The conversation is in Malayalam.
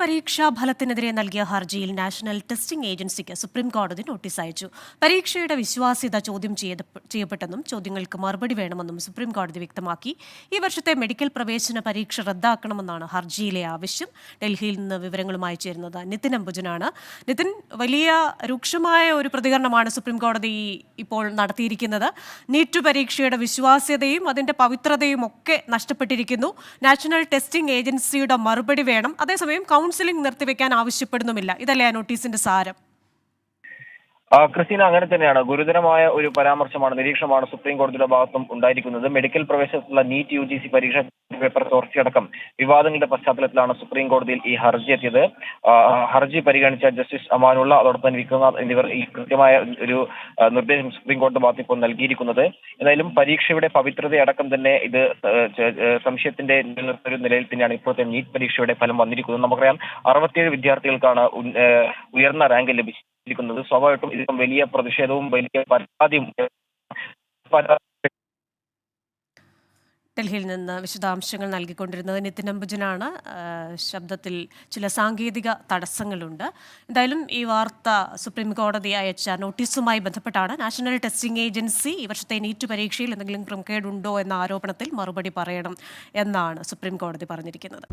പരീക്ഷാ ഫലത്തിനെതിരെ നൽകിയ ഹർജിയിൽ നാഷണൽ ടെസ്റ്റിംഗ് ഏജൻസിക്ക് സുപ്രീം കോടതി നോട്ടീസ് അയച്ചു. പരീക്ഷയുടെ വിശ്വാസ്യത ചോദ്യം ചെയ്യപ്പെട്ടെന്നും ചോദ്യങ്ങൾക്ക് മറുപടി വേണമെന്നും സുപ്രീം കോടതി വ്യക്തമാക്കി. ഈ വർഷത്തെ മെഡിക്കൽ പ്രവേശന പരീക്ഷ റദ്ദാക്കണമെന്നാണ് ഹർജിയിലെ ആവശ്യം. ഡൽഹിയിൽ നിന്ന് വിവരങ്ങളുമായി ചേരുന്നത് നിതിൻ അംബുജനാണ്. നിതിൻ, വലിയ രൂക്ഷമായ ഒരു പ്രതികരണമാണ് സുപ്രീം കോടതി ഇപ്പോൾ നടത്തിയിരിക്കുന്നത്. നീറ്റ് പരീക്ഷയുടെ വിശ്വാസ്യതയും അതിന്റെ പവിത്രതയും ഒക്കെ നഷ്ടപ്പെട്ടിരിക്കുന്നു. നാഷണൽ ടെസ്റ്റിംഗ് ഏജൻസിയുടെ മറുപടി വേണം. അതേസമയം കൗൺസിലിംഗ് നിർത്തിവെക്കാൻ ആവശ്യപ്പെടുന്നുമില്ല. ഇതല്ലേ ആ നോട്ടീസിന്റെ സാരം? ക്രിസ്റ്റീന, അങ്ങനെ തന്നെയാണ്. ഗുരുതരമായ ഒരു പരാമർശമാണ്, നിരീക്ഷണമാണ് സുപ്രീം കോടതിയുടെ ഭാഗത്തും ഉണ്ടായിരിക്കുന്നത്. മെഡിക്കൽ പ്രവേശനത്തിലുള്ള നീറ്റ് UGC പരീക്ഷ പേപ്പർ ചോർച്ചയടക്കം വിവാദങ്ങളുടെ പശ്ചാത്തലത്തിലാണ് സുപ്രീം കോടതിയിൽ ഈ ഹർജി എത്തിയത്. ഹർജി പരിഗണിച്ച ജസ്റ്റിസ് അമാനുള്ള, അതോടൊപ്പം വിക്രംനാഥ് എന്നിവർ ഈ കൃത്യമായ ഒരു നിർദ്ദേശം സുപ്രീം കോടതി ഭാഗത്ത് ഇപ്പോൾ നൽകിയിരിക്കുന്നത്. എന്തായാലും പരീക്ഷയുടെ പവിത്രതയടക്കം തന്നെ ഇത് സംശയത്തിന്റെ ഒരു നിലയിൽ തന്നെയാണ് ഇപ്പോഴത്തെ നീറ്റ് പരീക്ഷയുടെ ഫലം വന്നിരിക്കുന്നത്. നമുക്കറിയാം, 67 വിദ്യാർത്ഥികൾക്കാണ് ഉയർന്ന റാങ്ക് ലഭിച്ചിരിക്കുന്നത്. സ്വാഭാവികമായിട്ടും ഇതിലും വലിയ പ്രതിഷേധവും വലിയ പരാതിയും ഡൽഹിയിൽ നിന്ന് വിശദാംശങ്ങൾ നൽകിക്കൊണ്ടിരുന്നത് നിതിൻ അംബുജനാണ്. ശബ്ദത്തിൽ ചില സാങ്കേതിക തടസ്സങ്ങളുണ്ട്. എന്തായാലും ഈ വാർത്ത സുപ്രീം കോടതി അയച്ച നോട്ടീസുമായി ബന്ധപ്പെട്ടാണ്. നാഷണൽ ടെസ്റ്റിംഗ് ഏജൻസി ഈ വർഷത്തെ നീറ്റ് പരീക്ഷയിൽ എന്തെങ്കിലും ക്രമക്കേടുണ്ടോ എന്ന ആരോപണത്തിൽ മറുപടി പറയണം എന്നാണ് സുപ്രീം കോടതി പറഞ്ഞിരിക്കുന്നത്.